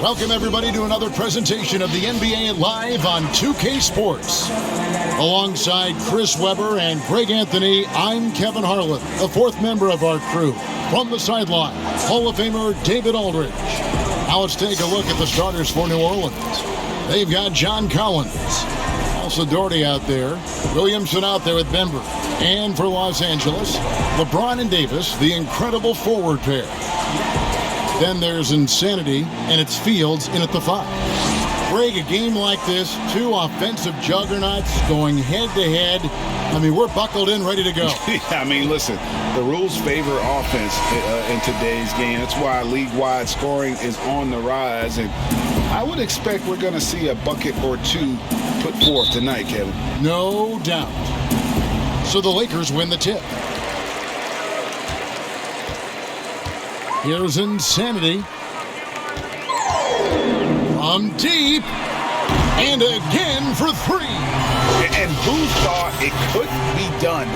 Welcome, everybody, to another presentation of the NBA Live on 2K Sports. Alongside Chris Webber and Greg Anthony, I'm Kevin Harlan, the fourth member of our crew. From the sideline, Hall of Famer David Aldridge. Now let's take a look at the starters for New Orleans. They've got John Collins, also Doherty out there, Williamson out there with Denver. And for Los Angeles, LeBron and Davis, the incredible forward pair. Then there's Insanity, and it's Fields in at the 5. Greg, a game like this, two offensive juggernauts going head-to-head. I mean, we're buckled in, ready to go. I mean, listen, the rules favor offense in today's game. That's why league-wide scoring is on the rise, and I would expect we're going to see a bucket or two put forth tonight, Kevin. No doubt. So the Lakers win the tip. Here's Insanity. From deep. And again for three. And who thought it could be done?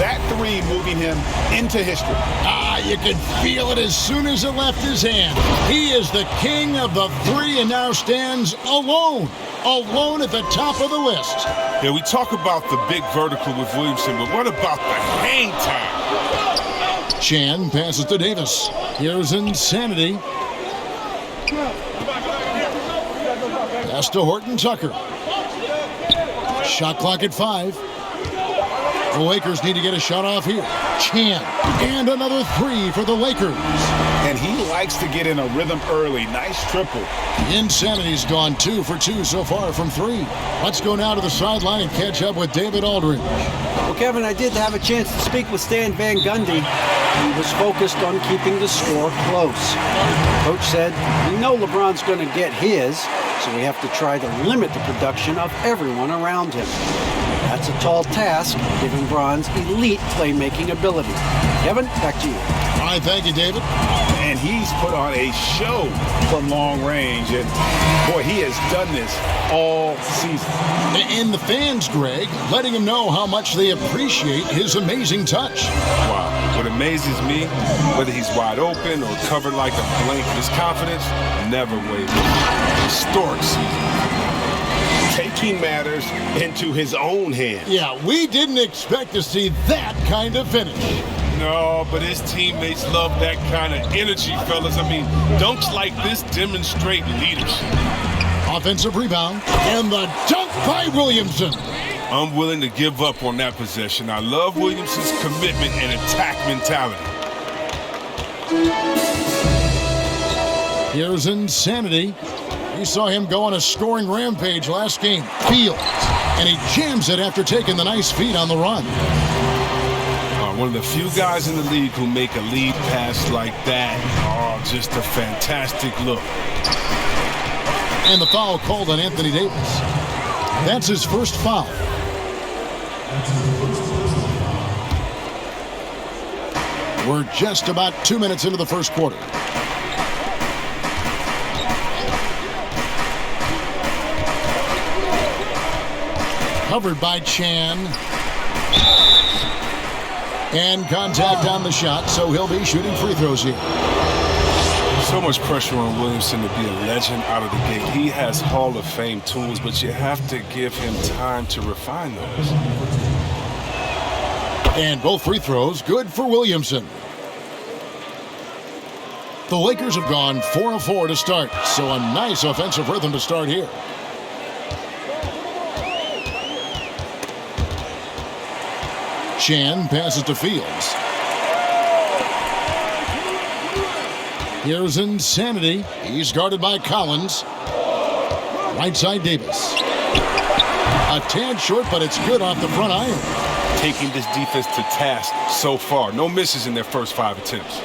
That three moving him into history. You could feel it as soon as it left his hand. He is the king of the three and now stands alone at the top of the list. Yeah, we talk about the big vertical with Williamson, but what about the hang time? Chan passes to Davis. Here's Insanity. Pass to Horton Tucker. Shot clock at 5. The Lakers need to get a shot off here. Chan. And another three for the Lakers. And he likes to get in a rhythm early. Nice triple. Insanity's gone 2 for 2 so far from 3. Let's go now to the sideline and catch up with David Aldridge. Well, Kevin, I did have a chance to speak with Stan Van Gundy. He was focused on keeping the score close. Coach said, we know LeBron's going to get his, so we have to try to limit the production of everyone around him. That's a tall task, given Bron's elite playmaking ability. Kevin, back to you. All right, thank you, David. And he's put on a show from long range. And, boy, he has done this all season. And the fans, Greg, letting him know how much they appreciate his amazing touch. Wow. What amazes me, whether he's wide open or covered like a blank, his confidence never wavers. Historic season. Taking matters into his own hands. Yeah, we didn't expect to see that kind of finish. No, but his teammates love that kind of energy, fellas. I mean, dunks like this demonstrate leadership. Offensive rebound, and the dunk by Williamson. I'm willing to give up on that possession. I love Williamson's commitment and attack mentality. Here's Insanity. We saw him go on a scoring rampage last game. Fields, and he jams it after taking the nice feed on the run. One of the few guys in the league who make a lead pass like that. Oh, just a fantastic look. And the foul called on Anthony Davis. That's his first foul. We're just about 2 minutes into the first quarter. Covered by Chan. And contact on the shot, so he'll be shooting free throws here. So much pressure on Williamson to be a legend out of the gate. He has Hall of Fame tools, but you have to give him time to refine those. And both free throws good for Williamson. The Lakers have gone 4 of 4 to start, so a nice offensive rhythm to start here. Chan passes to Fields. Here's Insanity. He's guarded by Collins. Right side Davis. A tad short, but it's good off the front iron. Taking this defense to task so far. No misses in their first 5 attempts.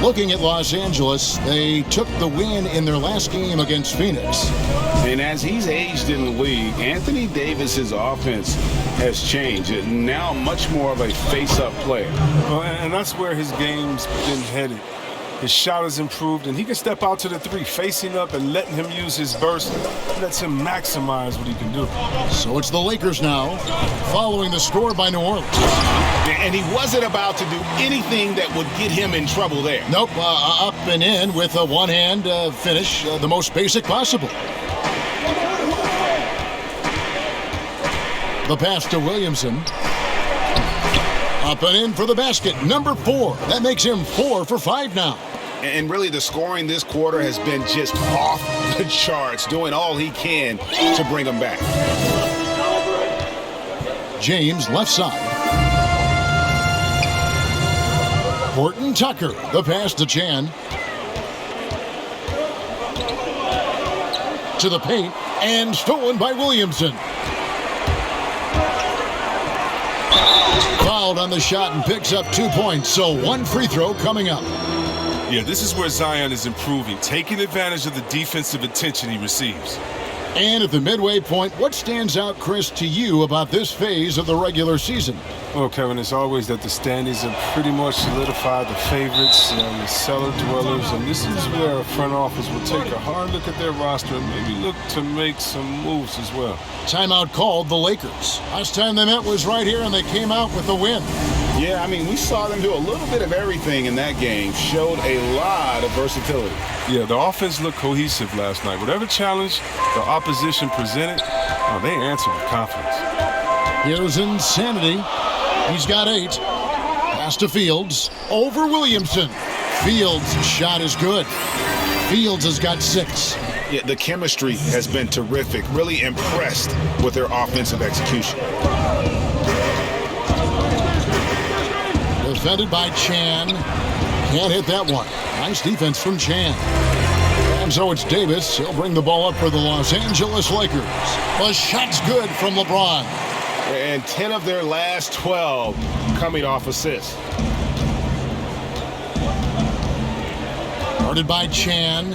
Looking at Los Angeles, they took the win in their last game against Phoenix. And as he's aged in the league, Anthony Davis's offense has changed. Now much more of a face-up player. Well, and that's where his game's been headed. His shot has improved, and he can step out to the three, facing up and letting him use his burst. Lets him maximize what he can do. So it's the Lakers now, following the score by New Orleans. And he wasn't about to do anything that would get him in trouble there. Nope, up and in with a one-hand finish, the most basic possible. The pass to Williamson. Up and in for the basket, number 4. That makes him 4 for 5 now. And really, the scoring this quarter has been just off the charts, doing all he can to bring him back. James, left side. Horton Tucker, the pass to Chan. To the paint, and stolen by Williamson. Fouled on the shot and picks up 2 points, so 1 free throw coming up. Yeah, this is where Zion is improving, taking advantage of the defensive attention he receives. And at the midway point, what stands out, Chris, to you about this phase of the regular season? Well, Kevin, it's always that the standings have pretty much solidified the favorites and the cellar dwellers, and this is where a front office will take a hard look at their roster and maybe look to make some moves as well. Timeout called the Lakers. Last time they met was right here, and they came out with a win. Yeah, I mean, we saw them do a little bit of everything in that game. Showed a lot of versatility. Yeah, the offense looked cohesive last night. Whatever challenge the opposition presented, they answered with confidence. Here's Insanity. He's got 8. Pass to Fields. Over Williamson. Fields' shot is good. Fields has got 6. Yeah, the chemistry has been terrific. Really impressed with their offensive execution. Defended by Chan. Can't hit that one. Nice defense from Chan. And so it's Davis. He'll bring the ball up for the Los Angeles Lakers. The shot's good from LeBron. And 10 of their last 12 coming off assists. Guarded by Chan.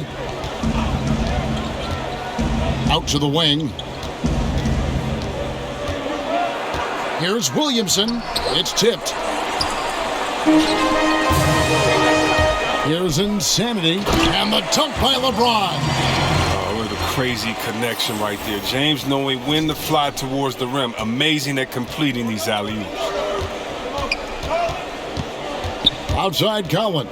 Out to the wing. Here's Williamson. It's tipped. Here's Insanity. And the dunk by LeBron. Oh, what a crazy connection right there. James knowing when to fly towards the rim. Amazing at completing these alley-oops. Outside Collins.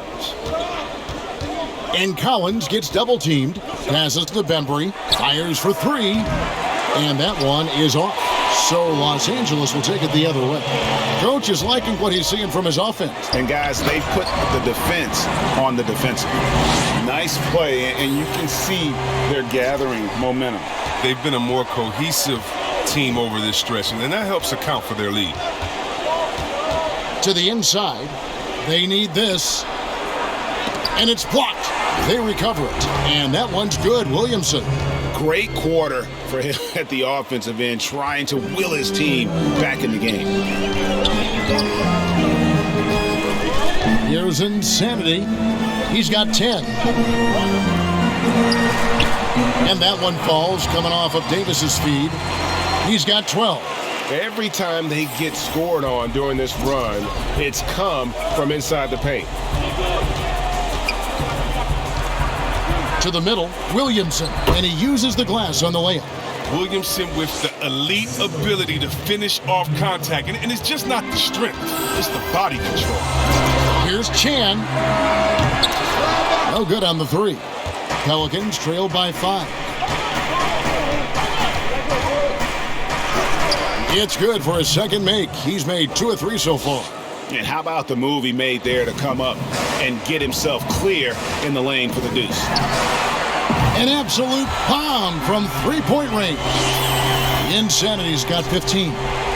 And Collins gets double-teamed. Passes to Bembry. Fires for 3. And that one is off. So Los Angeles will take it the other way. Coach is liking what he's seeing from his offense. And guys, they put the defense on the defensive. Nice play, and you can see they're gathering momentum. They've been a more cohesive team over this stretch, and that helps account for their lead. To the inside. They need this. And it's blocked. They recover it. And that one's good. Williamson. Great quarter for him at the offensive end, trying to will his team back in the game. Here's Insanity. He's got 10. And that one falls, coming off of Davis's feed. He's got 12. Every time they get scored on during this run, it's come from inside the paint. To the middle, Williamson, and he uses the glass on the layup. Williamson with the elite ability to finish off contact, and it's just not the strength, it's the body control. Here's Chan. No good on the 3. Pelicans trail by 5. It's good for his second make. He's made 2 of 3 so far. And how about the move he made there to come up and get himself clear in the lane for the deuce? An absolute bomb from 3-point range. Insanity's got 15.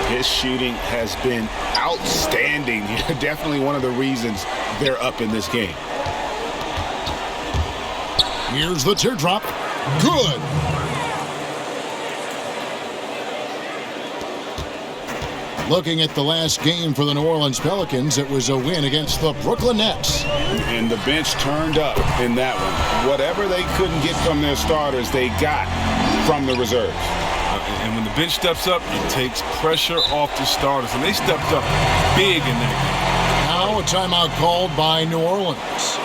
His shooting has been outstanding. Definitely one of the reasons they're up in this game. Here's the teardrop. Good. Looking at the last game for the New Orleans Pelicans, it was a win against the Brooklyn Nets. And the bench turned up in that one. Whatever they couldn't get from their starters, they got from the reserves. And when the bench steps up, it takes pressure off the starters. And they stepped up big in that game. Now a timeout called by New Orleans.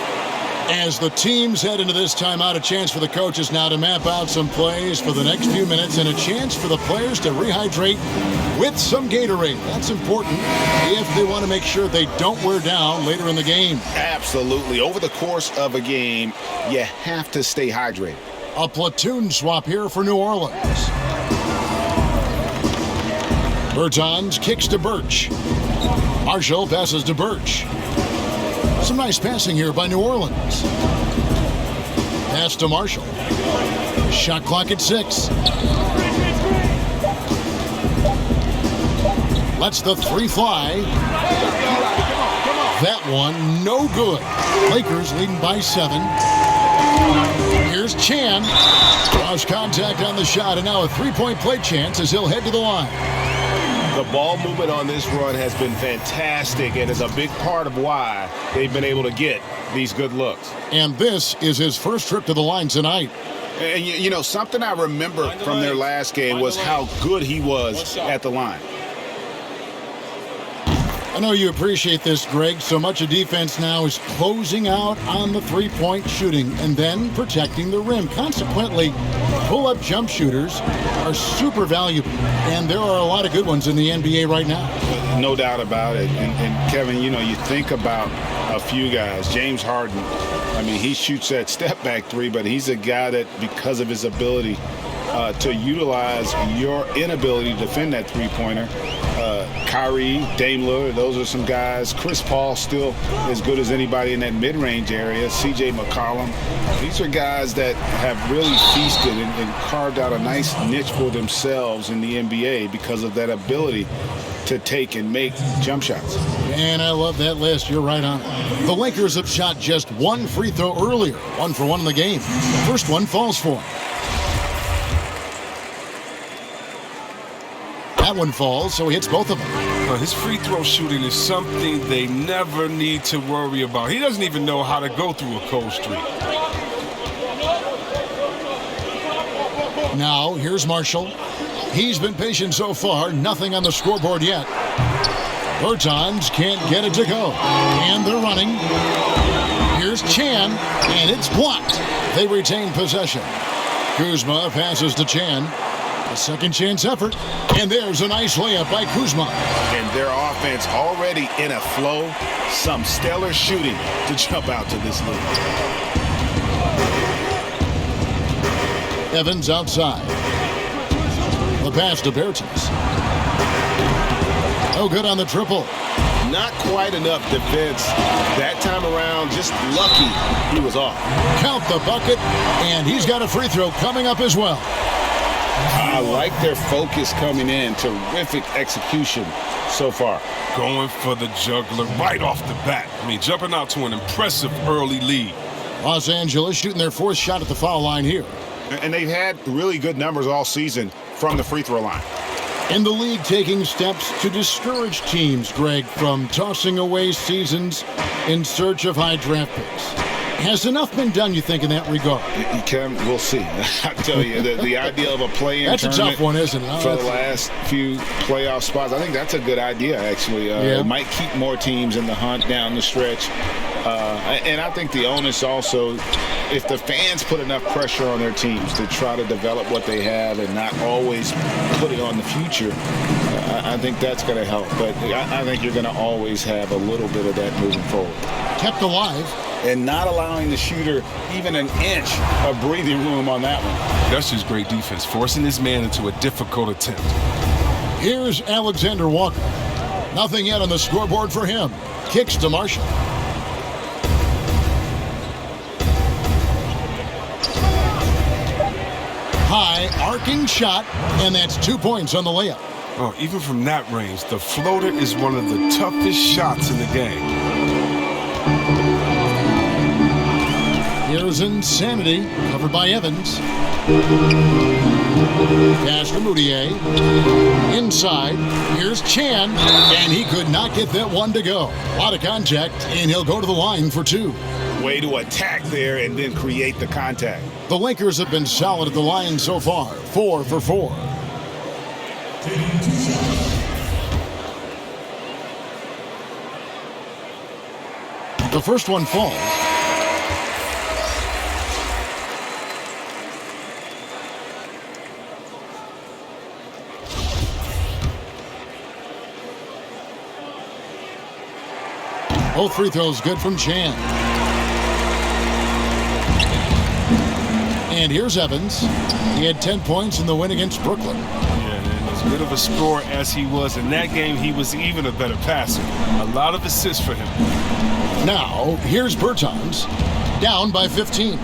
As the teams head into this timeout, a chance for the coaches now to map out some plays for the next few minutes and a chance for the players to rehydrate with some Gatorade. That's important if they want to make sure they don't wear down later in the game. Absolutely. Over the course of a game, you have to stay hydrated. A platoon swap here for New Orleans. Bertans kicks to Birch. Marshall passes to Birch. Some nice passing here by New Orleans. Pass to Marshall. Shot clock at 6. Lets the 3 fly. That one, no good. Lakers leading by 7. Here's Chan. Draws contact on the shot, and now a 3-point play chance as he'll head to the line. The ball movement on this run has been fantastic and is a big part of why they've been able to get these good looks. And this is his first trip to the line tonight. And, you know, something I remember from their last game was how good he was at the line. I know you appreciate this, Greg. So much of defense now is closing out on the three-point shooting and then protecting the rim. Consequently, pull-up jump shooters are super valuable, and there are a lot of good ones in the NBA right now. No doubt about it. And Kevin, you know, you think about a few guys. James Harden, I mean, he shoots that step-back three, but he's a guy that, because of his ability to utilize your inability to defend that three-pointer, Kyrie, Dame Lillard, those are some guys. Chris Paul still as good as anybody in that mid-range area. CJ McCollum. These are guys that have really feasted and carved out a nice niche for themselves in the NBA because of that ability to take and make jump shots. And I love that list. You're right on it. The Lakers have shot just one free throw earlier. 1 for 1 in the game. First one falls for him. That one falls, so he hits both of them. His free throw shooting is something they never need to worry about. He doesn't even know how to go through a cold streak. Now, here's Marshall. He's been patient so far. Nothing on the scoreboard yet. Bertans can't get it to go. And they're running. Here's Chan, and it's blocked. They retain possession. Kuzma passes to Chan. A second chance effort, and there's a nice layup by Kuzma. And their offense already in a flow, some stellar shooting to jump out to this lead. Evans outside. The pass to Bertans. No good on the triple. Not quite enough defense that time around. Just lucky he was off. Count the bucket, and he's got a free throw coming up as well. I like their focus coming in. Terrific execution so far. Going for the juggler right off the bat. I mean, jumping out to an impressive early lead. Los Angeles shooting their fourth shot at the foul line here. And they've had really good numbers all season from the free throw line. In the league, taking steps to discourage teams, Greg, from tossing away seasons in search of high draft picks. Has enough been done, you think, in that regard? Kevin, we'll see. I tell you, the idea of a play-in that's tournament a tough one, isn't it? For the last few playoff spots, I think that's a good idea, actually. It might keep more teams in the hunt down the stretch. And I think the onus also, if the fans put enough pressure on their teams to try to develop what they have and not always put it on the future, I think that's going to help. But I think you're going to always have a little bit of that moving forward. Kept alive. And not allowing the shooter even an inch of breathing room on that one. That's just great defense, forcing this man into a difficult attempt. Here's Alexander Walker. Nothing yet on the scoreboard for him. Kicks to Marshall. High arcing shot, and that's 2 points on the layup. Oh, even from that range, the floater is one of the toughest shots in the game. Here's Insanity, covered by Evans. Pass to Moutier. Inside, here's Chan, and he could not get that one to go. A lot of contact, and he'll go to the line for 2. Way to attack there and then create the contact. The Lakers have been solid at the line so far, 4 for 4. The first one falls. Both free throws good from Chan. And here's Evans. He had 10 points in the win against Brooklyn. Yeah, and as good of a scorer as he was in that game, he was even a better passer. A lot of assists for him. Now, here's Bertans, down by 15.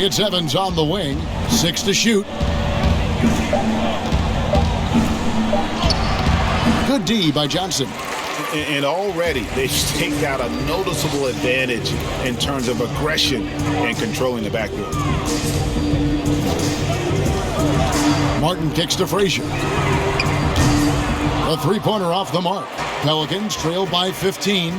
It's Evans on the wing, 6 to shoot. Good D by Johnson. And already they've staked out a noticeable advantage in terms of aggression and controlling the backcourt. Martin kicks to Frazier. A three-pointer off the mark. Pelicans trail by 15.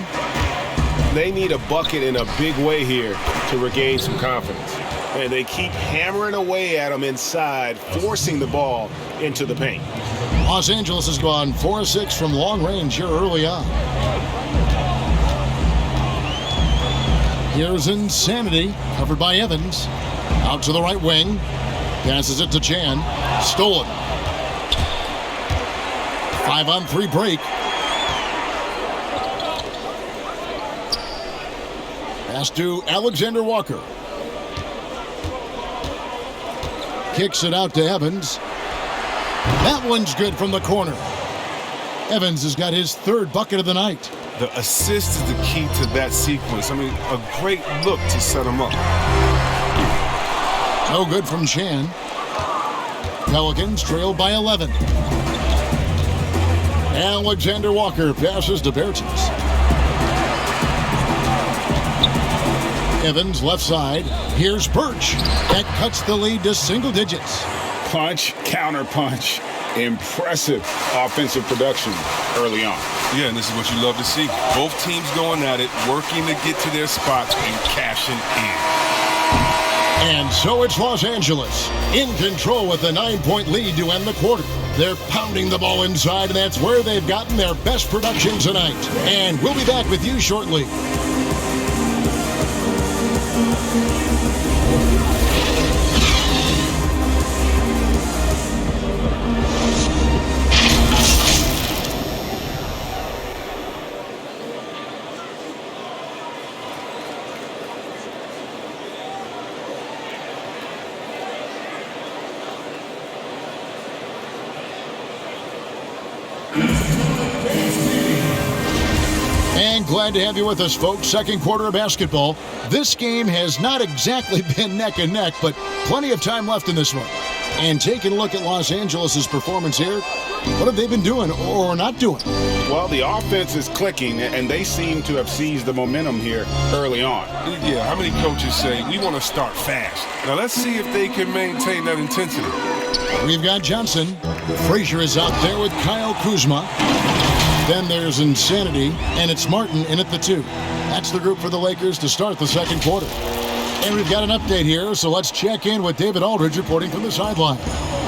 They need a bucket in a big way here to regain some confidence. And they keep hammering away at them inside, forcing the ball into the paint. Los Angeles has gone 4 of 6 from long range here early on. Here's Insanity, covered by Evans. Out to the right wing. Passes it to Chan. Stolen. 5-on-3 break. Pass to Alexander Walker. Kicks it out to Evans. That one's good from the corner. Evans has got his third bucket of the night. The assist is the key to that sequence. I mean, a great look to set him up. No good from Chan. Pelicans trail by 11. Alexander Walker passes to Bertans. Evans left side. Here's Birch. That cuts the lead to single digits. Punch, counter punch. Impressive offensive production early on. Yeah, and this is what you love to see. Both teams going at it, working to get to their spots and cashing in. And so it's Los Angeles in control with a 9-point lead to end the quarter. They're pounding the ball inside, and that's where they've gotten their best production tonight. And we'll be back with you shortly. And glad to have you with us, folks. Second quarter of basketball. This game has not exactly been neck and neck, but plenty of time left in this one. And taking a look at Los Angeles' performance here, what have they been doing or not doing? Well, the offense is clicking, and they seem to have seized the momentum here early on. Yeah, how many coaches say, we want to start fast? Now, let's see if they can maintain that intensity. We've got Johnson. Frazier is out there with Kyle Kuzma. Then there's Insanity, and it's Martin in at the 2. That's the group for the Lakers to start the second quarter. And we've got an update here, so let's check in with David Aldridge reporting from the sideline.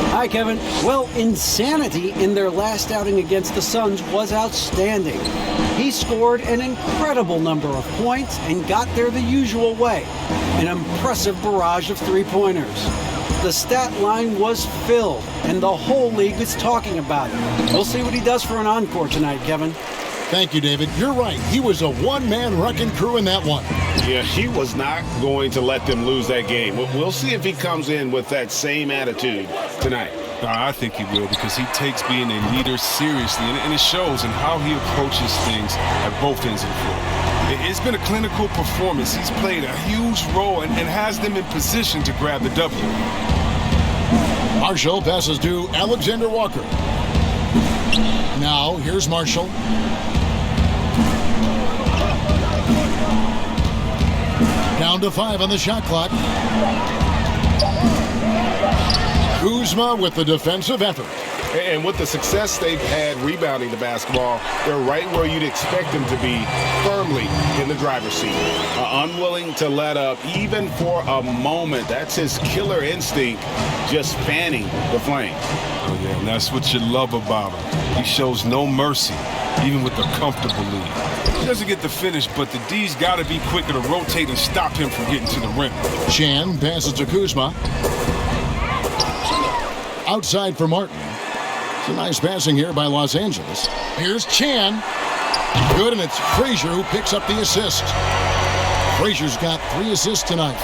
Hi, Kevin. Well, Insanity in their last outing against the Suns was outstanding. He scored an incredible number of points and got there the usual way, an impressive barrage of three-pointers. The stat line was filled, and the whole league is talking about it. We'll see what he does for an encore tonight, Kevin. Thank you, David. You're right. He was a one-man wrecking crew in that one. Yeah, he was not going to let them lose that game. We'll see if he comes in with that same attitude tonight. I think he will, because he takes being a leader seriously, and it shows in how he approaches things at both ends of the floor. It's been a clinical performance. He's played a huge role and has them in position to grab the W. Marshall passes to Alexander Walker. Now, here's Marshall. Down to 5 on the shot clock. Kuzma with the defensive effort. And with the success they've had rebounding the basketball, they're right where you'd expect them to be, firmly in the driver's seat. Unwilling to let up even for a moment. That's his killer instinct, just fanning the flame. Oh, yeah, and that's what you love about him. He shows no mercy, even with a comfortable lead. He doesn't get the finish, but the D's got to be quicker to rotate and stop him from getting to the rim. Chan passes to Kuzma. Outside for Martin. It's a nice passing here by Los Angeles. Here's Chan. Good, and it's Frazier who picks up the assist. Frazier's got 3 assists tonight.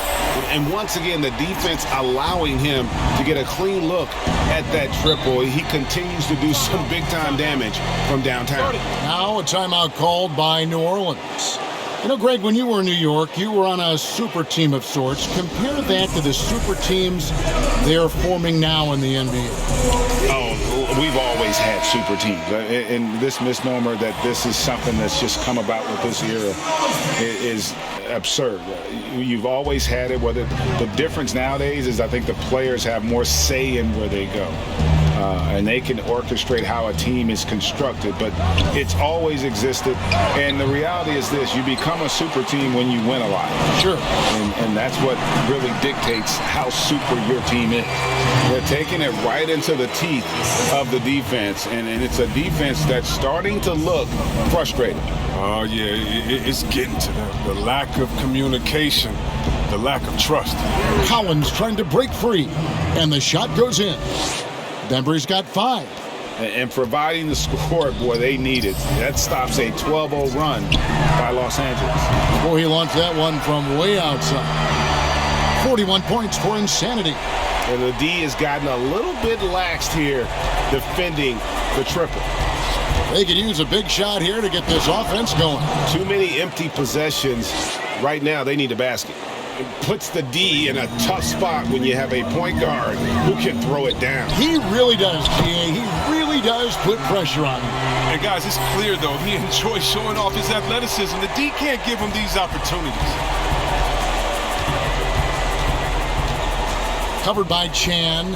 And once again, the defense allowing him to get a clean look at that triple. He continues to do some big-time damage from downtown. Now a timeout called by New Orleans. You know, Greg, when you were in New York, you were on a super team of sorts. Compare that to the super teams they are forming now in the NBA. Oh, we've always had super teams. And this misnomer that this is something that's just come about with this era is absurd. You've always had it. Whether the difference nowadays is I think the players have more say in where they go. And they can orchestrate how a team is constructed, but it's always existed. And the reality is this: you become a super team when you win a lot. Sure. And that's what really dictates how super your team is. They're taking it right into the teeth of the defense, and it's a defense that's starting to look frustrated. Oh, yeah, it's getting to them. The lack of communication, the lack of trust. Collins trying to break free, and the shot goes in. Bembry's got 5. And providing the score, boy, they need it. That stops a 12-0 run by Los Angeles. Boy, he launched that one from way outside. 41 points for Insanity. And the D has gotten a little bit laxed here defending the triple. They could use a big shot here to get this offense going. Too many empty possessions. Right now, they need a basket. It puts the D in a tough spot when you have a point guard who can throw it down. He really does, GA. He really does put pressure on him. And guys, it's clear, though, he enjoys showing off his athleticism. The D can't give him these opportunities. Covered by Chan.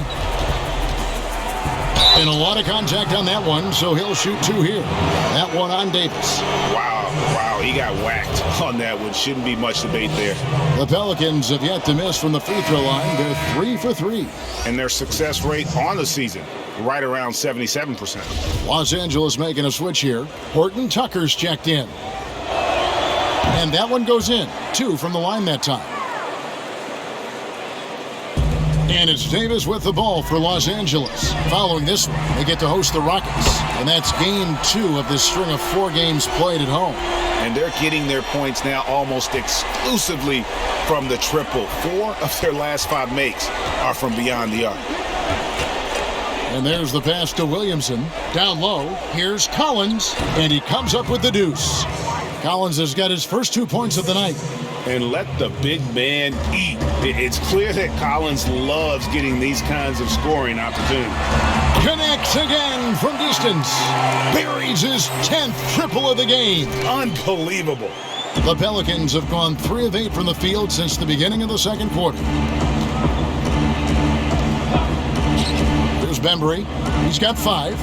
And a lot of contact on that one, so he'll shoot 2 here. That one on Davis. Wow, he got whacked on that one. Shouldn't be much debate there. The Pelicans have yet to miss from the free throw line. They're 3 for 3. And their success rate on the season, right around 77%. Los Angeles making a switch here. Horton Tucker's checked in. And that one goes in. 2 from the line that time. And it's Davis with the ball for Los Angeles. Following this one, they get to host the Rockets. And that's game 2 of this string of 4 games played at home. And they're getting their points now almost exclusively from the triple. 4 of their last 5 makes are from beyond the arc. And there's the pass to Williamson. Down low, here's Collins, and he comes up with the deuce. Collins has got his first 2 points of the night. And let the big man eat. It's clear that Collins loves getting these kinds of scoring opportunities. Connects again from distance. Buries his 10th triple of the game. Unbelievable. The Pelicans have gone 3 of 8 from the field since the beginning of the second quarter. Here's Bembry. He's got 5.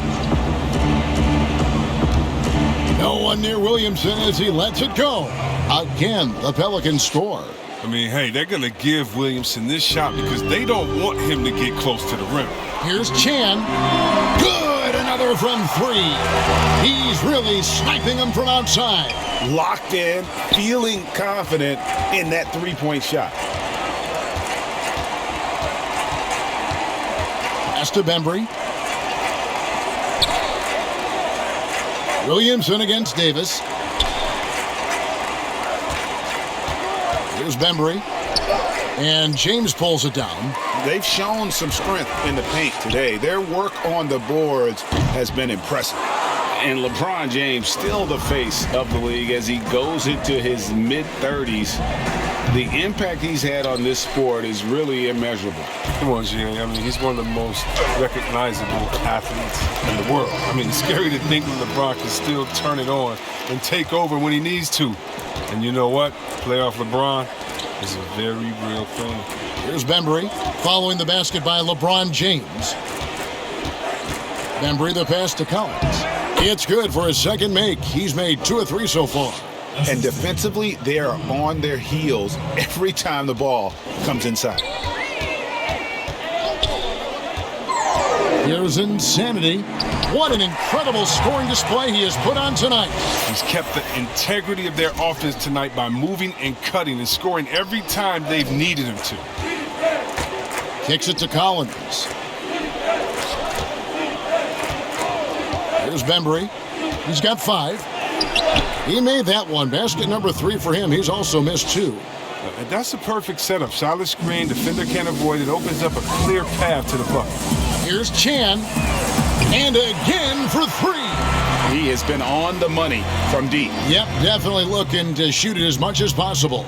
No one near Williamson as he lets it go. Again, the Pelicans score. I mean, hey, they're going to give Williamson this shot because they don't want him to get close to the rim. Here's Chan. Good, another from 3. He's really sniping them from outside. Locked in, feeling confident in that 3-point shot. Pass to Bembry. Williamson against Davis. Here's Bembry. And James pulls it down. They've shown some strength in the paint today. Their work on the boards has been impressive. And LeBron James, still the face of the league as he goes into his mid-30s. The impact he's had on this sport is really immeasurable. Come on, Jay. I mean, he's one of the most recognizable athletes in the world. I mean, it's scary to think that LeBron can still turn it on and take over when he needs to. And you know what? Playoff LeBron is a very real thing. Here's Bembry following the basket by LeBron James. Bembry the pass to Collins. It's good for his second make. He's made 2 of 3 so far. And defensively, they are on their heels every time the ball comes inside. Here's Insanity. What an incredible scoring display he has put on tonight. He's kept the integrity of their offense tonight by moving and cutting and scoring every time they've needed him to. Kicks it to Collins. Here's Bembry. He's got 5. He made that one. Basket number 3 for him. He's also missed 2. And that's a perfect setup. Solid screen, defender can't avoid it. Opens up a clear path to the bucket. Here's Chan. And again for 3. He has been on the money from deep. Yep, definitely looking to shoot it as much as possible.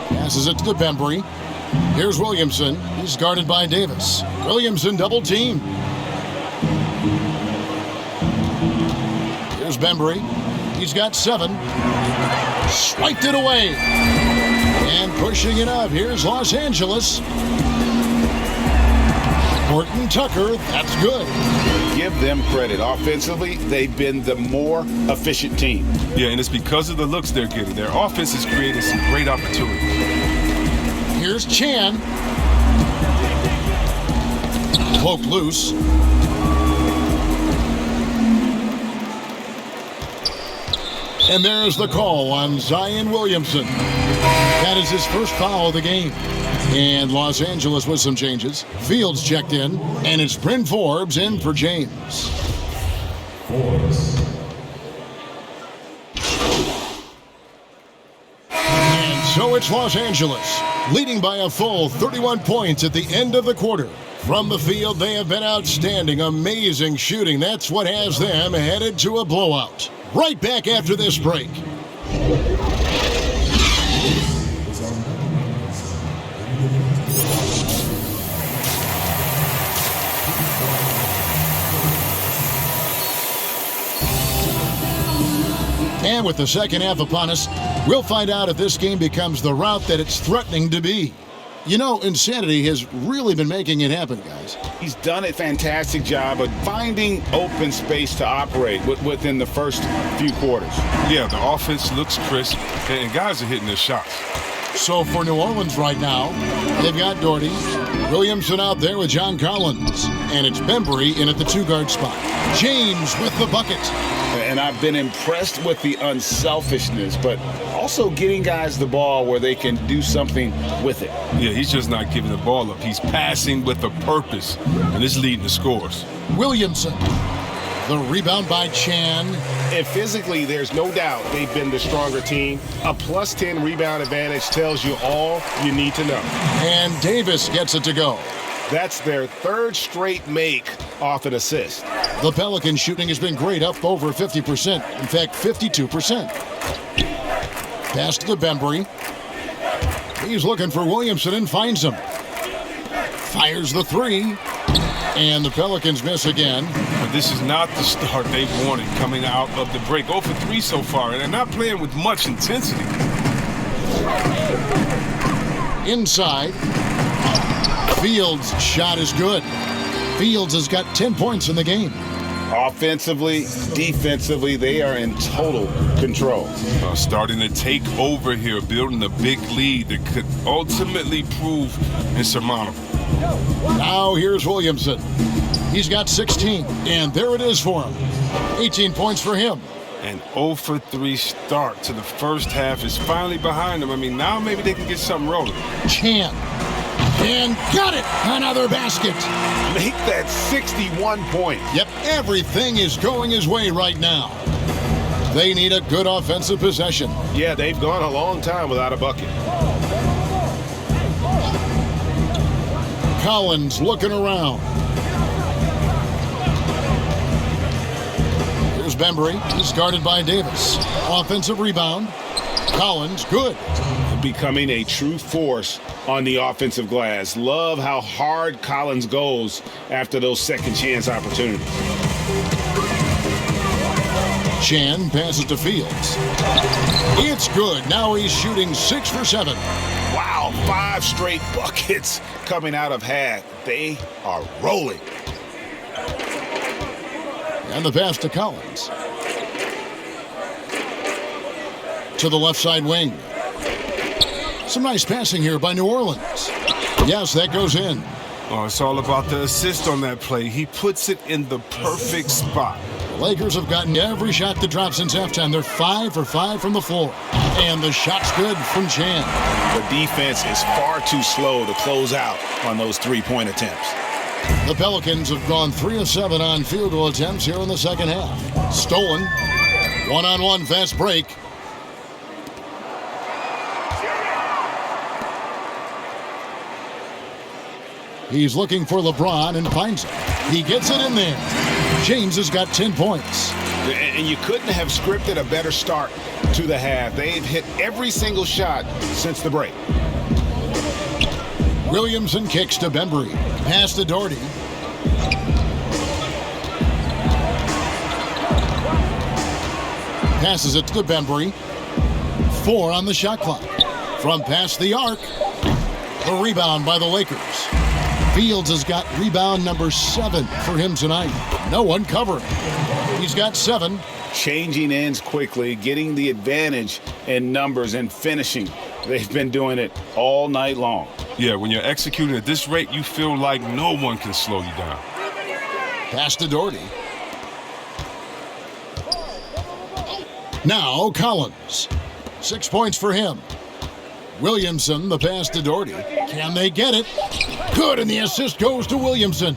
Passes it to Bembry. Here's Williamson. He's guarded by Davis. Williamson double team. Here's Bembry. He's got 7. Swiped it away. And pushing it up. Here's Los Angeles. Horton Tucker, that's good. Give them credit. Offensively, they've been the more efficient team. Yeah, and it's because of the looks they're getting. Their offense is creating some great opportunities. Here's Chan. Poked loose. And there's the call on Zion Williamson. That is his first foul of the game. And Los Angeles with some changes. Fields checked in, and it's Bryn Forbes in for James. And so it's Los Angeles, leading by a full 31 points at the end of the quarter. From the field, they have been outstanding, amazing shooting. That's what has them headed to a blowout. Right back after this break. And with the second half upon us, we'll find out if this game becomes the route that it's threatening to be. You know, Insanity has really been making it happen, guys. He's done a fantastic job of finding open space to operate within the first few quarters. Yeah, the offense looks crisp, and guys are hitting their shots. So for New Orleans right now, they've got Doherty, Williamson out there with John Collins, and it's Bembry in at the 2-guard spot. James with the bucket. And I've been impressed with the unselfishness, but also getting guys the ball where they can do something with it. Yeah, he's just not giving the ball up. He's passing with a purpose, and it's leading to scores. Williamson. The rebound by Chan. And physically, there's no doubt they've been the stronger team. A plus 10 rebound advantage tells you all you need to know. And Davis gets it to go. That's their 3rd straight make off an assist. The Pelicans shooting has been great, up over 50%. In fact, 52%. Pass to the Bembry. He's looking for Williamson and finds him. Fires the 3. And the Pelicans miss again. But this is not the start they wanted coming out of the break. 0 for 3 so far, and they're not playing with much intensity. Inside. Fields' shot is good. Fields has got 10 points in the game. Offensively, defensively, they are in total control. Starting to take over here, building a big lead that could ultimately prove insurmountable. Now here's Williamson. He's got 16, and there it is for him. 18 points for him. An 0 for 3 start to the first half is finally behind them. I mean, now maybe they can get something rolling. Chan. And got it! Another basket. Make that 61 points. Yep, everything is going his way right now. They need a good offensive possession. Yeah, they've gone a long time without a bucket. Collins looking around. Here's Bembry. He's guarded by Davis. Offensive rebound. Collins, good. Becoming a true force on the offensive glass. Love how hard Collins goes after those second chance opportunities. Chan passes to Fields. It's good. Now he's shooting 6 for 7. Wow, 5 straight buckets coming out of half. They are rolling. And the pass to Collins. To the left side wing. Some nice passing here by New Orleans. Yes, that goes in. Oh, it's all about the assist on that play. He puts it in the perfect spot. The Lakers have gotten every shot that dropped since halftime. They're 5 for 5 from the floor. And the shot's good from Chan. The defense is far too slow to close out on those 3-point attempts. The Pelicans have gone 3 of 7 on field goal attempts here in the second half. Stolen. One-on-one fast break. He's looking for LeBron and finds it. He gets it in there. James has got 10 points. And you couldn't have scripted a better start to the half. They've hit every single shot since the break. Williamson kicks to Bembry. Pass to Doherty. Passes it to Bembry. 4 on the shot clock. From past the arc. The rebound by the Lakers. Fields has got rebound number 7 for him tonight. No one covering. He's got 7. Changing ends quickly, getting the advantage in numbers and finishing. They've been doing it all night long. Yeah, when you're executing at this rate, you feel like no one can slow you down. Pass to Doherty. Now Collins. 6 points for him. Williamson, the pass to Doherty. Can they get it? Good, and the assist goes to Williamson.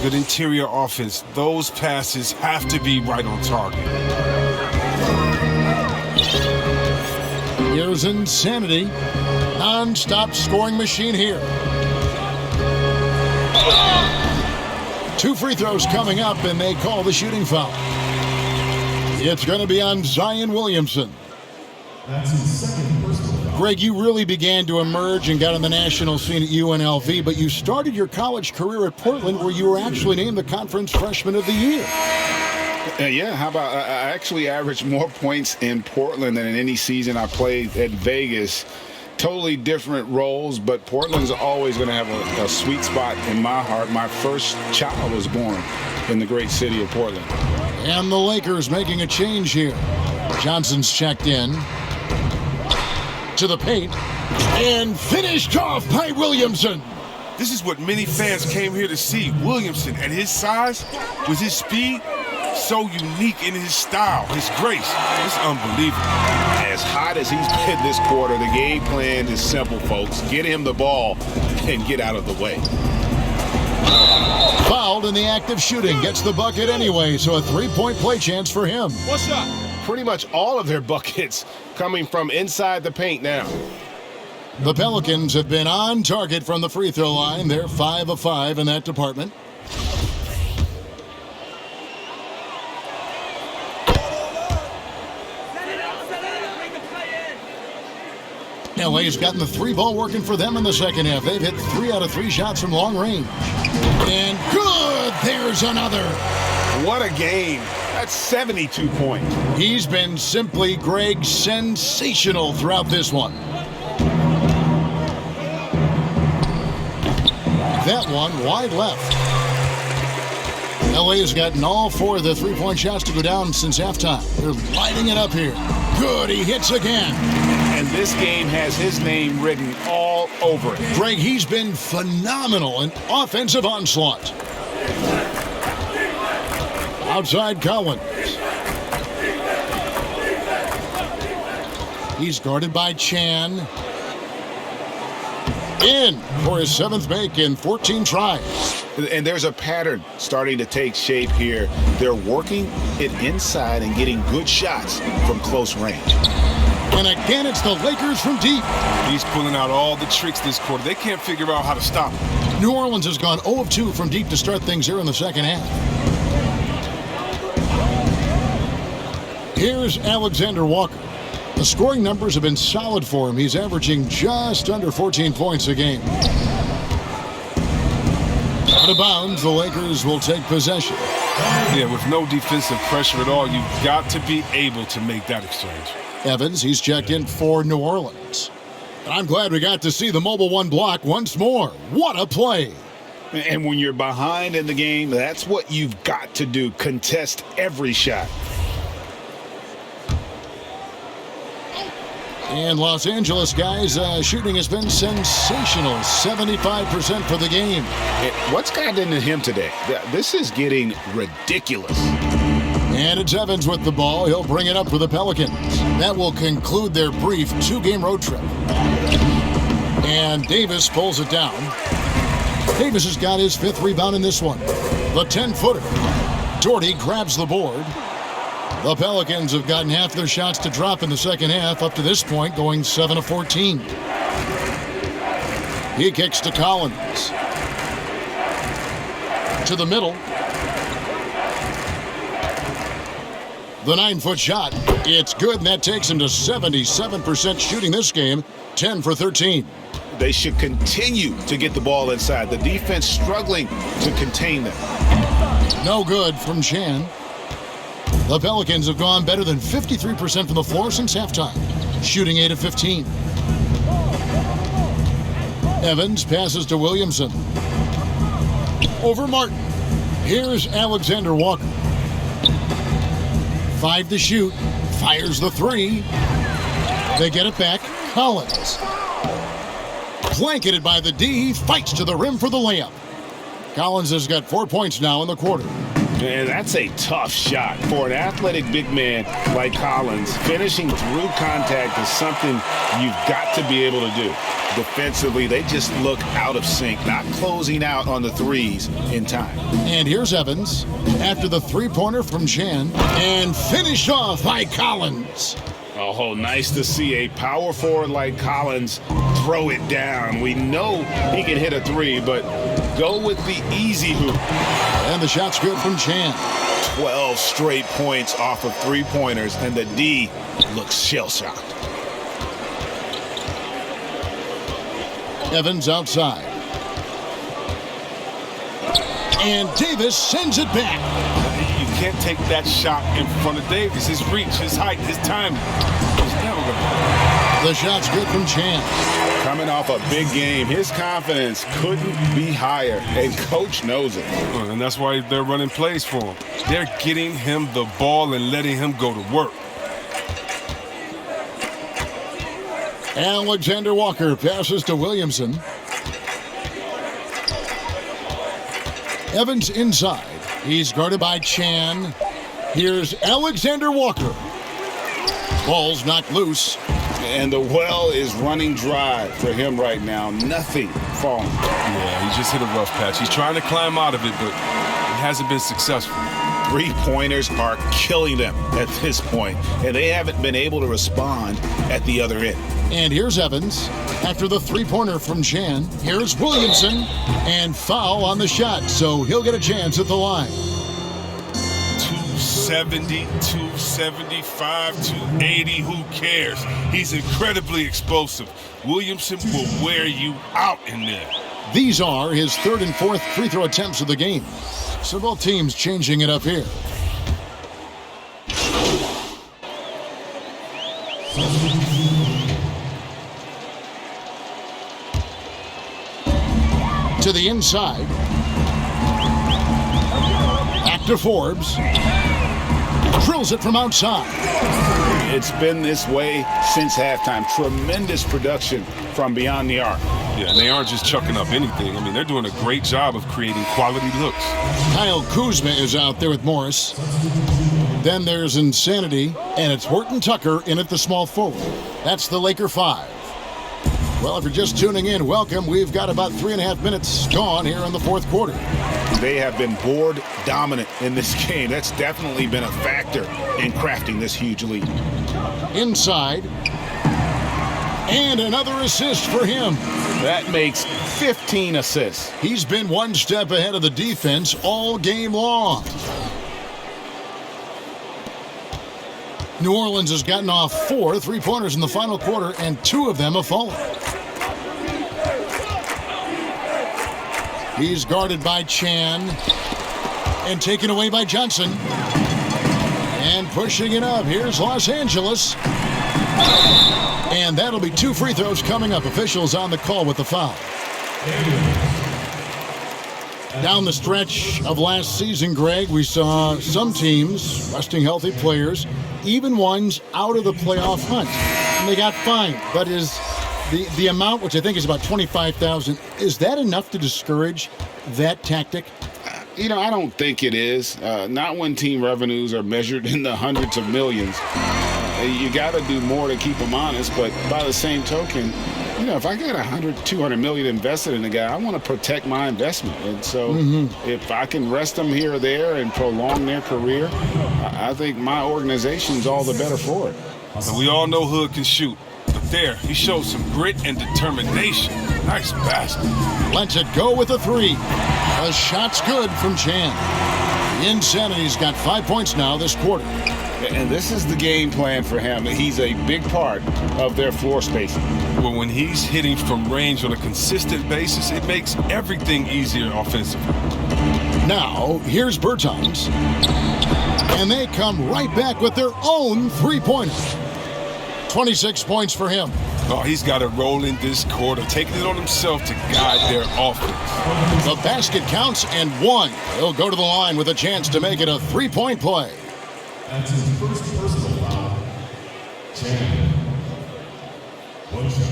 Good interior offense. Those passes have to be right on target. Here's insanity. Non-stop scoring machine here. 2 free throws coming up, and they call the shooting foul. It's going to be on Zion Williamson. That's his second personal foul. Greg, you really began to emerge and got on the national scene at UNLV, but you started your college career at Portland, where you were actually named the Conference Freshman of the Year. Yeah, how about I actually averaged more points in Portland than in any season I played at Vegas. Totally different roles, but Portland's always going to have a sweet spot in my heart. My first child was born in the great city of Portland. And the Lakers making a change here. Johnson's checked in to the paint and finished off by Williamson. This is what many fans came here to see. Williamson, at his size, with his speed, so unique in his style, his grace. It's unbelievable. As hot as he's been this quarter, the game plan is simple, folks. Get him the ball and get out of the way. Fouled in the act of shooting, gets the bucket anyway, so a 3-point play chance for him. What's up? Pretty much all of their buckets coming from inside the paint now. The Pelicans have been on target from the free throw line. They're 5 of 5 in that department. LA's gotten the 3-ball working for them in the second half. They've hit 3 out of 3 shots from long range. And good! There's another. What a game. That's 72 points. He's been simply, Greg, sensational throughout this one. That one wide left. LA has gotten all 4 of the 3-point shots to go down since halftime. They're lighting it up here. Good, he hits again. And this game has his name written all over it. Greg, he's been phenomenal in offensive onslaught. Outside Collins. He's guarded by Chan. In for his 7th make in 14 tries. And there's a pattern starting to take shape here. They're working it inside and getting good shots from close range. And again, it's the Lakers from deep. He's pulling out all the tricks this quarter. They can't figure out how to stop him. New Orleans has gone 0 of 2 from deep to start things here in the second half. Here's Alexander Walker. The scoring numbers have been solid for him. He's averaging just under 14 points a game. Out of bounds, the Lakers will take possession. Yeah, with no defensive pressure at all, you've got to be able to make that exchange. Evans, he's checked in for New Orleans. I'm glad we got to see the mobile 1 block once more. What a play. And when you're behind in the game, that's what you've got to do. Contest every shot. And Los Angeles, guys, shooting has been sensational. 75% for the game. What's gotten into him today? This is getting ridiculous. And it's Evans with the ball. He'll bring it up for the Pelicans. That will conclude their brief 2-game road trip. And Davis pulls it down. Davis has got his 5th rebound in this one. The 10-footer. Doherty grabs the board. The Pelicans have gotten half their shots to drop in the second half, up to this point going 7 of 14. He kicks to Collins. To the middle. The 9-foot shot. It's good, and that takes him to 77% shooting this game, 10 for 13. They should continue to get the ball inside. The defense struggling to contain them. No good from Chan. The Pelicans have gone better than 53% from the floor since halftime, shooting 8 of 15. Evans passes to Williamson. Over Martin. Here's Alexander Walker. 5 to shoot. Fires the 3. They get it back. Collins. Blanketed by the D. Fights to the rim for the layup. Collins has got 4 points now in the quarter. And that's a tough shot for an athletic big man like Collins. Finishing through contact is something you've got to be able to do. Defensively, they just look out of sync, not closing out on the threes in time. And here's Evans after the 3-pointer from Chan, and finished off by Collins. Oh, nice to see a power forward like Collins throw it down. We know he can hit a 3, but go with the easy hoop. And the shot's good from Chan. 12 straight points off of 3-pointers, and the D looks shell-shocked. Evans outside. And Davis sends it back. You can't take that shot in front of Davis. His reach, his height, his timing. He's never gonna... The shot's good from Chan. Coming off a big game, his confidence couldn't be higher, and coach knows it. And that's why they're running plays for him. They're getting him the ball and letting him go to work. Alexander Walker passes to Williamson. Evans inside. He's guarded by Chan. Here's Alexander Walker. Ball's knocked loose. And the well is running dry for him right now. Nothing falling. Yeah, he just hit a rough patch. He's trying to climb out of it, but it hasn't been successful. 3-pointers are killing them at this point, and they haven't been able to respond at the other end. And here's Evans after the 3-pointer from Chan. Here's Williamson, and foul on the shot, so he'll get a chance at the line. 270, 275, 280, who cares? He's incredibly explosive. Williamson will wear you out in there. These are his 3rd and 4th free throw attempts of the game. So both teams changing it up here. To the inside. Back to Forbes. Drills it from outside. It's been this way since halftime. Tremendous production from beyond the arc. Yeah, and they aren't just chucking up anything. I mean, they're doing a great job of creating quality looks. Kyle Kuzma is out there with Morris. Then there's Insanity, and it's Horton Tucker in at the small forward. That's the Laker 5. Well, if you're just tuning in, welcome. We've got about 3.5 minutes gone here in the 4th quarter. They have been board dominant in this game. That's definitely been a factor in crafting this huge lead. Inside. And another assist for him. That makes 15 assists. He's been one step ahead of the defense all game long. New Orleans has gotten off 4 3-pointers in the final quarter, and 2 of them have fallen. He's guarded by Chan and taken away by Johnson. And pushing it up, here's Los Angeles. And that'll be 2 free throws coming up. Officials on the call with the foul. Down the stretch of last season, Greg, we saw some teams resting healthy players, even ones out of the playoff hunt. And they got fined. But is the amount, which I think is about $25,000, is that enough to discourage that tactic? You know, I don't think it is. Not when team revenues are measured in the hundreds of millions. You got to do more to keep them honest, but by the same token, if I got 100, 200 million invested in a guy, I want to protect my investment. And so if I can rest them here or there and prolong their career, I think my organization's all the better for it. And we all know Hood can shoot. But there, he showed some grit and determination. Nice basket. Lets it go with a three. A shot's good from Chan. The Insanity's got 5 points now this quarter. And this is the game plan for him. He's a big part of their floor spacing. Well, when he's hitting from range on a consistent basis, it makes everything easier offensively. Now, here's Bertans. And they come right back with their own three-pointer. 26 points for him. Oh, he's got it rolling this quarter, taking it on himself to guide their offense. The basket counts and one. He'll go to the line with a chance to make it a three-point play. That's his first personal foul. 10. 1 shot.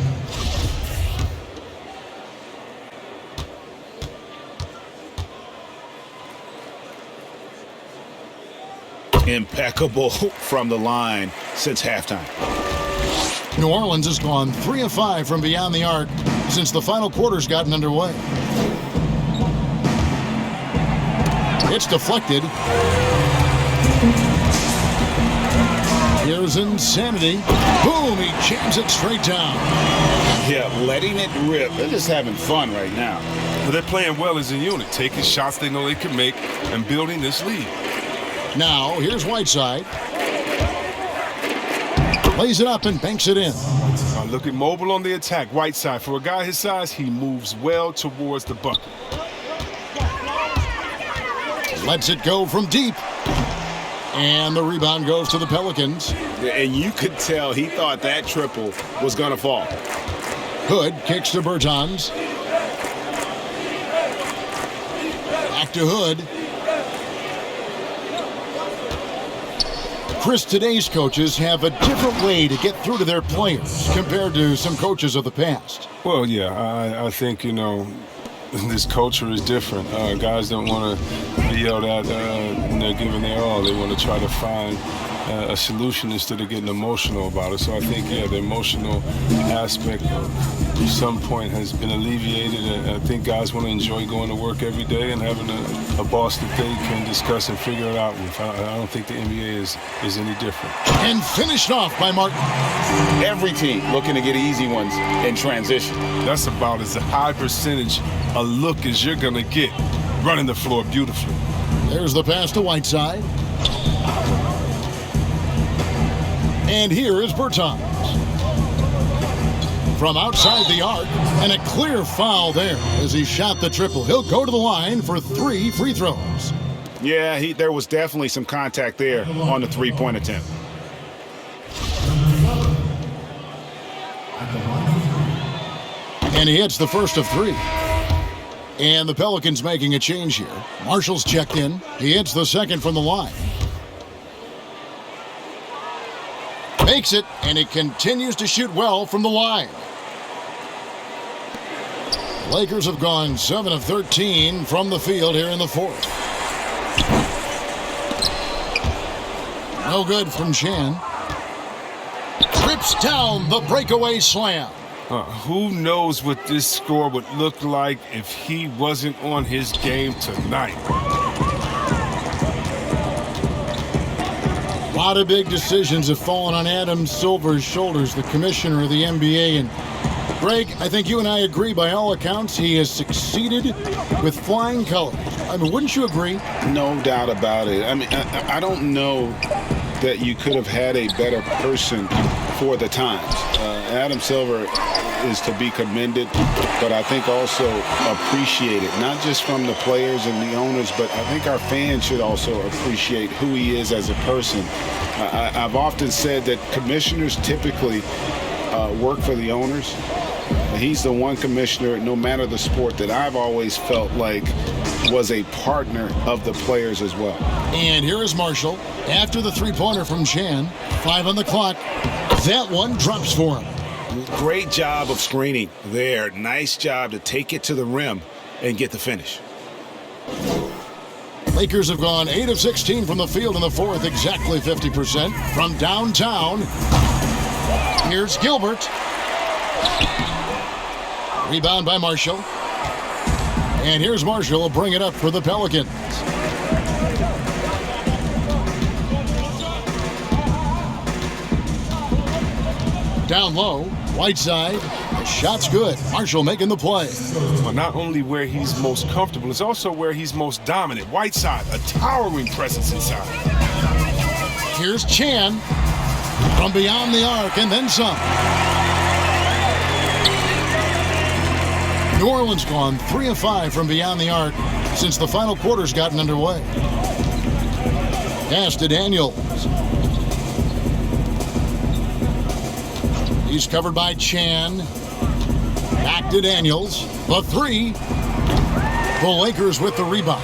Impeccable from the line since halftime. New Orleans has gone 3 of 5 from beyond the arc since the final quarter's gotten underway. It's deflected. Here's Insanity. Boom, he jams it straight down. Yeah, letting it rip. They're just having fun right now. But they're playing well as a unit, taking shots they know they can make and building this lead. Now, here's Whiteside. Lays it up and banks it in. Looking mobile on the attack. Whiteside, for a guy his size, he moves well towards the bucket. Lets it go from deep. And the rebound goes to the Pelicans. And you could tell he thought that triple was going to fall. Hood kicks to Bertans. Back to Hood. Chris, today's coaches have a different way to get through to their players compared to some coaches of the past. Well, yeah, I think, this culture is different. Guys don't want to be yelled at when they're giving their all. They want to try to find a solution instead of getting emotional about it. So I think, the emotional aspect at some point has been alleviated. And I think guys want to enjoy going to work every day and having a boss that they can discuss and figure it out with. I don't think the NBA is any different. And finished off by Martin. Every team looking to get easy ones in transition. That's about as high percentage a look as you're going to get, running the floor beautifully. There's the pass to Whiteside. And here is Bertans. From outside the arc, and a clear foul there as he shot the triple. He'll go to the line for 3 free throws. Yeah, there was definitely some contact there on the three-point attempt. And he hits the first of 3. And the Pelicans making a change here. Marshall's checked in. He hits the second from the line. Makes it, and he continues to shoot well from the line. Lakers have gone 7 of 13 from the field here in the fourth. No good from Chan. Rips down the breakaway slam. Who knows what this score would look like if he wasn't on his game tonight? A lot of big decisions have fallen on Adam Silver's shoulders, the commissioner of the NBA. And Greg, I think you and I agree, by all accounts, he has succeeded with flying colors. I mean, wouldn't you agree? No doubt about it. I mean, I don't know that you could have had a better person for the times. Adam Silver is to be commended, but I think also appreciated, not just from the players and the owners, but I think our fans should also appreciate who he is as a person. I've often said that commissioners typically work for the owners. He's the one commissioner, no matter the sport, that I've always felt like was a partner of the players as well. And here is Marshall after the three-pointer from Chan. 5 on the clock. That one drops for him. Great job of screening there. Nice job to take it to the rim and get the finish. Lakers have gone 8 of 16 from the field in the fourth, exactly 50%. From downtown, here's Gilbert. Rebound by Marshall. And here's Marshall, bring it up for the Pelicans. Down low, Whiteside. The shot's good. Marshall making the play. Well, not only where he's most comfortable, it's also where he's most dominant. Whiteside, a towering presence inside. Here's Chan from beyond the arc and then some. New Orleans gone 3 of 5 from beyond the arc since the final quarter's gotten underway. Pass to Daniels. He's covered by Chan. Back to Daniels. The 3. The Lakers with the rebound.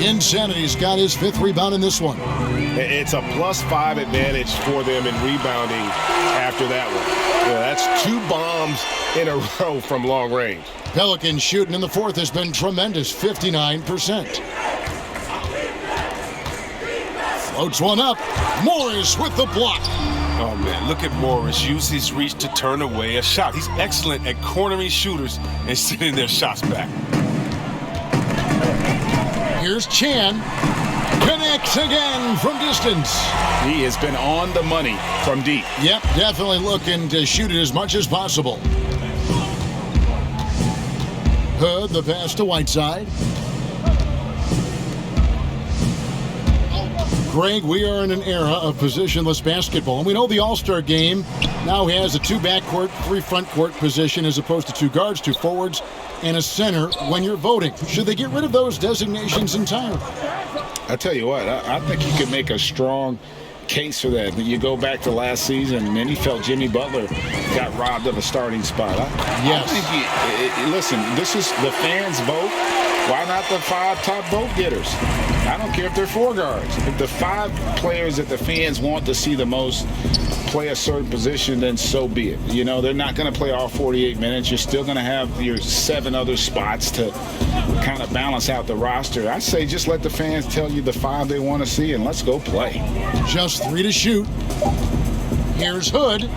Insanity's got his 5th rebound in this one. It's a +5 advantage for them in rebounding after that one. Yeah, that's 2 bombs in a row from long range. Pelicans shooting in the 4th has been tremendous, 59%. Floats one up. Morris with the block. Oh, man, look at Morris. Use his reach to turn away a shot. He's excellent at cornering shooters and sending their shots back. Here's Chan. Connects again from distance. He has been on the money from deep. Yep, definitely looking to shoot it as much as possible. Hood, the pass to Whiteside. Greg, we are in an era of positionless basketball, and we know the All-Star game now has a 2 backcourt, 3 front court position as opposed to 2 guards, 2 forwards, and a center when you're voting. Should they get rid of those designations entirely? I tell you what, I think you could make a strong case for that. You go back to last season, and then he felt Jimmy Butler got robbed of a starting spot. Yes. I think listen, this is the fans' vote. Why not the 5 top vote getters? I don't care if they're 4 guards. If the 5 players that the fans want to see the most play a certain position, then so be it. You know, they're not going to play all 48 minutes. You're still going to have your 7 other spots to kind of balance out the roster. I say just let the fans tell you the 5 they want to see, and let's go play. Just 3 to shoot. Here's Hood.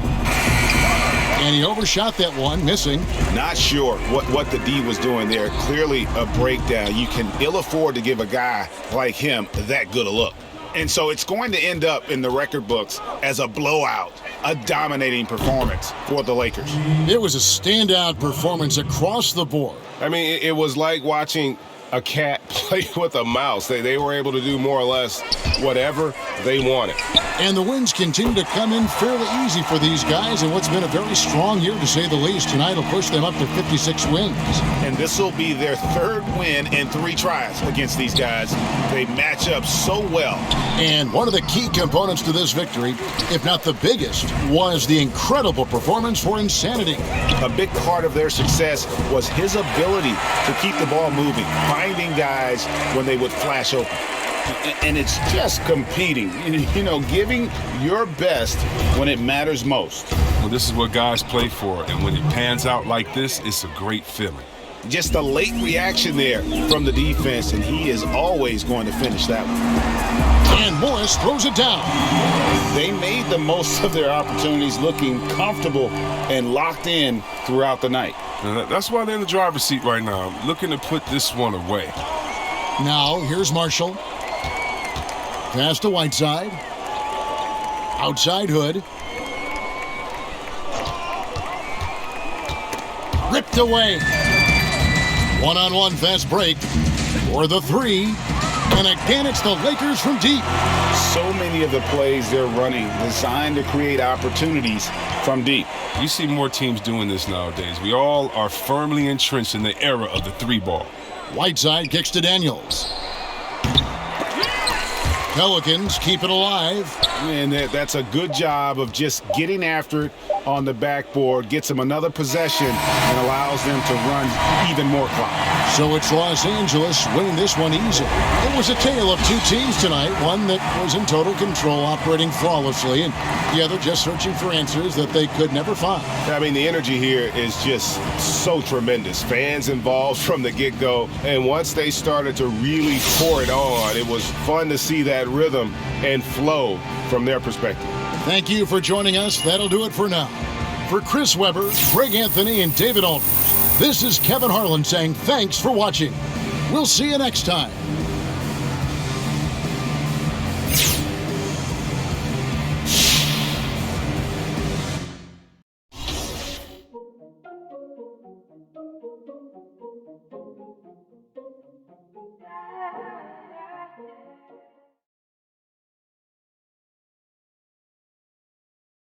And he overshot that one, missing. Not sure what the D was doing there. Clearly a breakdown. You can ill afford to give a guy like him that good a look. And so it's going to end up in the record books as a blowout, a dominating performance for the Lakers. It was a standout performance across the board. I mean, it was like watching a cat play with a mouse. They were able to do more or less whatever they wanted. And the wins continue to come in fairly easy for these guys in what's been a very strong year, to say the least. Tonight will push them up to 56 wins. And this will be their 3rd win in 3 tries against these guys. They match up so well. And one of the key components to this victory, if not the biggest, was the incredible performance for Insanity. A big part of their success was his ability to keep the ball moving, finding guys when they would flash open. And it's just competing, you know, giving your best when it matters most. Well, this is what guys play for, and when it pans out like this, it's a great feeling. Just a late reaction there from the defense, and he is always going to finish that one. And Morris throws it down. They made the most of their opportunities, looking comfortable and locked in throughout the night. And that's why they're in the driver's seat right now, looking to put this one away. Now, here's Marshall. Pass to Whiteside. Outside Hood. Ripped away. One-on-one fast break for the 3. And again, it's the Lakers from deep. So many of the plays they're running designed to create opportunities from deep. You see more teams doing this nowadays. We all are firmly entrenched in the era of the 3-ball. Whiteside kicks to Daniels. Pelicans keep it alive. And that's a good job of just getting after it on the backboard, gets them another possession, and allows them to run even more clock. So it's Los Angeles winning this one easy. It was a tale of 2 teams tonight, one that was in total control, operating flawlessly, and the other just searching for answers that they could never find. I mean, the energy here is just so tremendous. Fans involved from the get-go, and once they started to really pour it on, it was fun to see that rhythm and flow from their perspective. Thank you for joining us. That'll do it for now. For Chris Webber, Greg Anthony, and David Aldridge, this is Kevin Harlan saying thanks for watching. We'll see you next time.